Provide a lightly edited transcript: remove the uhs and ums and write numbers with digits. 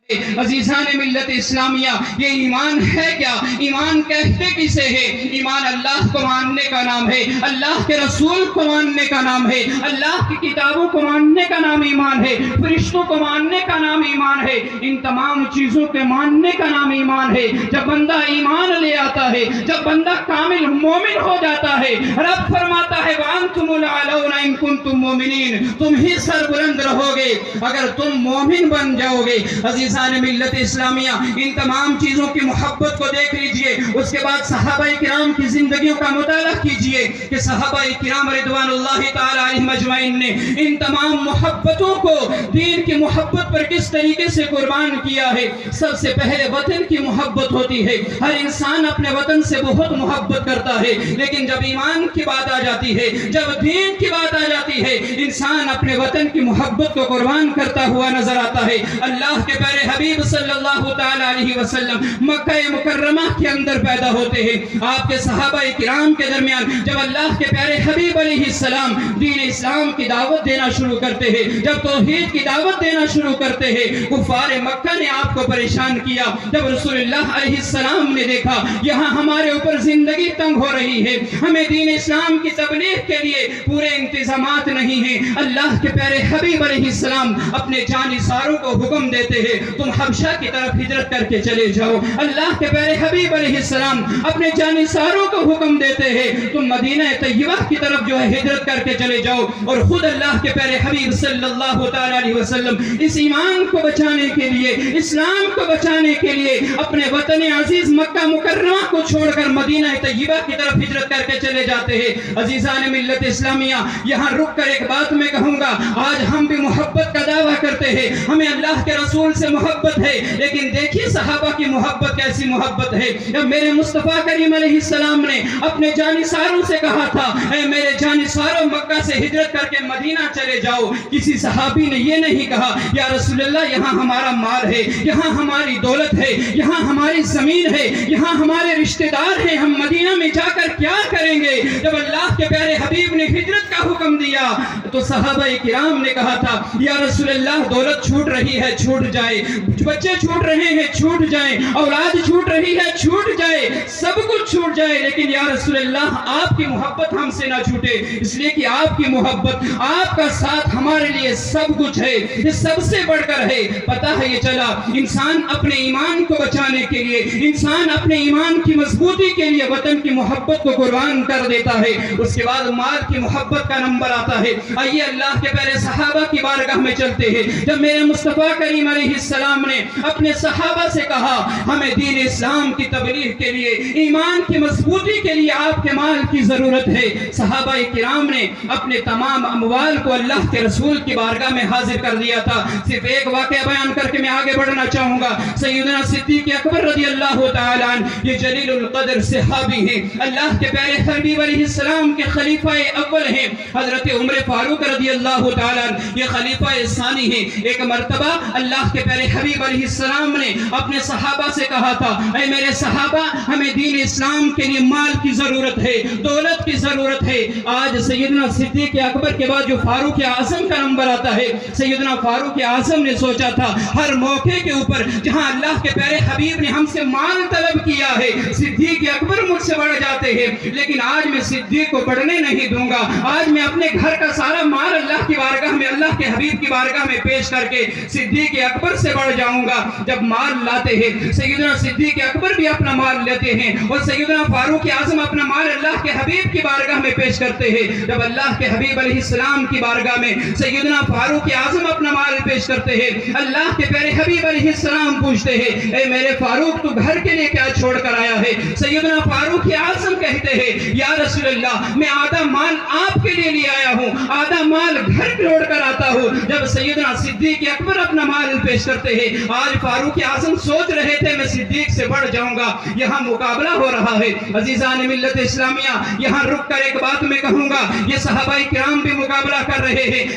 عزیزان ملت اسلامیہ، یہ ایمان ہے کیا؟ ایمان کہتے کسے ہے؟ ایمان اللہ کو ماننے کا نام ہے، اللہ کے رسول کو ماننے کا نام ہے، اللہ کی کتابوں کو ماننے کا نام ایمان ہے، فرشتوں کو ماننے کا نام ایمان ہے، ان تمام چیزوں کے ماننے کا نام ایمان ہے۔ جب بندہ ایمان لے آتا ہے، جب بندہ کامل مومن ہو جاتا ہے، رب فرماتا ہے وَأَنْتُمُ الْأَعْلَوْنَ إِن كُنتُم مُؤْمِنِينَ، تم ہی سربلند رہو گے اگر تم مومن بن جاؤ گے۔ عزیزان ملت اسلامیہ، ان تمام چیزوں کی محبت کو دیکھ لیجئے، اس کے بعد صحابہ کرام کی زندگیوں کا مطالعہ کیجئے کہ صحابہ کرام رضوان اللہ تعالی علیہم اجمعین نے ان تمام محبتوں کو دین کی محبت پر کس طریقے سے قربان کیا ہے۔ سب سے پہلے وطن کی محبت ہوتی ہے، ہر انسان اپنے وطن سے بہت محبت کرتا ہے، لیکن جب ایمان کی بات آ جاتی ہے، جب دین کی بات آ جاتی ہے، انسان اپنے وطن کی محبت کو قربان کرتا ہوا نظر آتا ہے۔ اللہ کے پیارے حبیب صلی اللہ تعالی علیہ وسلم مکہ مکرمہ کے اندر پیدا ہوتے ہیں۔ آپ کے صحابہ کرام کے درمیان جب اللہ کے پیارے حبیب علیہ السلام دین اسلام کی دعوت دینا شروع کرتے ہیں، جب توحید کی دعوت دینا شروع کرتے ہیں، کفار مکہ نے آپ کو پریشان کیا۔ جب رسول اللہ علیہ السلام نے دیکھا یہاں ہمارے اوپر زندگی تنگ ہو رہی ہے، ہمیں دین اسلام کی تبلیغ کے لیے پورے انتظامات نہیں ہیں، اللہ کے پیارے حبیب علیہ السلام اپنے جانثاروں کو حکم دیتے ہیں تم حبشہ کی طرف ہجرت کر کے چلے جاؤ۔ اللہ کے پیارے حبیب علیہ السلام اپنے جانثاروں کو حکم دیتے ہیں تم مدینہ طیبہ کی طرف جو ہے ہجرت کر کے چلے جاؤ، اور خود اللہ کے پیارے حبیب صلی اللہ تعالی علیہ وسلم اس ایمان کو بچانے کے لیے، اسلام کو بچانے کے لیے اپنے وطن عزیز مکہ مکرمہ کو چھوڑ کر مدینہ طیبہ کی طرف ہجرت کر کے چلے جاتے ہیں۔ عزیزان ملت اسلامیہ، یہاں رک کر ایک بات میں کہوں گا، آج ہم بھی محبت کا دعویٰ کرتے ہیں، ہمیں اللہ کے رسول سے محبت ہے، لیکن دیکھیے صحابہ کی محبت کیسی محبت ہے۔ جب میرے مصطفیٰ کریم علیہ السلام نے اپنے جانثاروں سے کہا تھا اے میرے جانثاروں مکہ سے ہجرت کر کے مدینہ چلے جاؤ، کسی صحابی نے یہ نہیں کہا یا رسول اللہ یہاں ہمارا مال ہے، یہاں ہماری دولت ہے، یہاں ہماری زمین ہے، یہاں ہمارے رشتہ دار ہیں، ہم مدینہ میں جا کر کیا کریں گے۔ جب اللہ کے پیارے حبیب نے ہجرت کا حکم دیا تو صحابہ کرام نے کہا تھا یا رسول اللہ دولت چھوٹ رہی ہے چھوٹ جائے، بچے چھوٹ رہے ہیں چھوٹ جائیں، اولاد چھوٹ رہی ہے چھوٹ جائے، سب کچھ چھوٹ جائے، لیکن یا رسول اللہ آپ کی محبت ہم سے نہ چھوٹے، اس لیے کہ آپ کی محبت، آپ کا ساتھ ہمارے لیے سب کچھ ہے، یہ سب سے بڑھ کر ہے۔ پتہ ہے یہ چلا انسان اپنے ایمان کو بچانے کے لیے، انسان اپنے ایمان کی مضبوطی کے لیے وطن کی محبت کو قربان کر دیتا ہے، اس کے بعد مال کی محبت کا نمبر آتا ہے۔ آئیے اللہ کے پیارے صحابہ کی بارگاہ میں چلتے ہیں۔ جب میرے مصطفیٰ کریم علیہ السلام نے اپنے صحابہ سے کہا ہمیں دین اسلام کی تبلیغ کے لیے، ایمان کی مضبوطی کے لیے آپ کے مال کی ضرورت ہے، صحابہ کرام نے اپنے تمام اموال کو اللہ کے رسول کی بارگاہ میں حاضر کر دیا تھا۔ صرف ایک واقعہ بیان کر کے میں آگے بڑھنا چاہوں گا۔ سیدنا صدیق اکبر رضی اللہ تعالی عنہ یہ جلیل القدر صحابی ہیں، اللہ کے پیارے حبیب علیہ السلام کے خلیفہ اول ہیں، حضرت عمر فاروق رضی اللہ تعالی عنہ یہ خلیفہ ثانی ہیں۔ ایک مرتبہ اللہ کے پیارے حبیب علیہ السلام نے اپنے صحابہ سے کہا تھا اے میرے صحابہ ہمیں دین اسلام کے لیے مال کی ضرورت ہے، دولت کی ضرورت ہے۔ آج سیدنا صدیق اکبر کے بعد جو فاروق اعظم کا نمبر آتا ہے، سیدنا فاروق اعظم نے سوچا تھا ہر موقع کے اوپر جہاں اللہ کے پیارے حبیب نے ہم سے مال طلب کیا ہے صدیق اکبر مجھ سے بڑھ جاتے ہیں، لیکن آج میں صدیق کو بڑھنے نہیں دوں گا، آج میں اپنے گھر کا سارا مال اللہ کی بارگاہ میں، اللہ کے حبیب کی بارگاہ میں پیش کر کے صدیق اکبر سے بڑھ جاؤں گا۔ جب مال لاتے ہیں سیدنا صدیق اکبر بھی اپنا مال لیتے ہیں اور سیدنا فاروق اعظم اپنا مال اللہ کے حبیب کی بارگاہ میں پیش کرتے ہیں۔ جب اللہ کے حبیب علیہ السلام کی بارگاہ میں سیدنا فاروق اعظم اپنا مال پیش کرتے ہیں، اللہ کے پیارے حبیب علیہ السلام پوچھتے ہیں اے میرے فاروق تو گھر کے لیے کیا چھوڑ کر آیا ہے؟ سیدنا فاروق اعظم کہتے ہیں یا رسول اللہ میں آدھا مال آپ کے لیے لے آیا ہوں، آدھا مال گھر چھوڑ کر آتا ہوں۔ جب سیدنا صدیق اکبر اپنا مال پیش کرتے ہیں، آج فاروق اعظم سوچ رہے تھے میں صدیق سے بڑھ جاؤں گا، یہاں مقابلہ ہو رہا ہے۔ عزیزان ملت اسلامیہ یہاں رک کر ایک بات میں کہوں گا، یہ صحابہ کرام بھی مقابلہ کر رہے ہیں،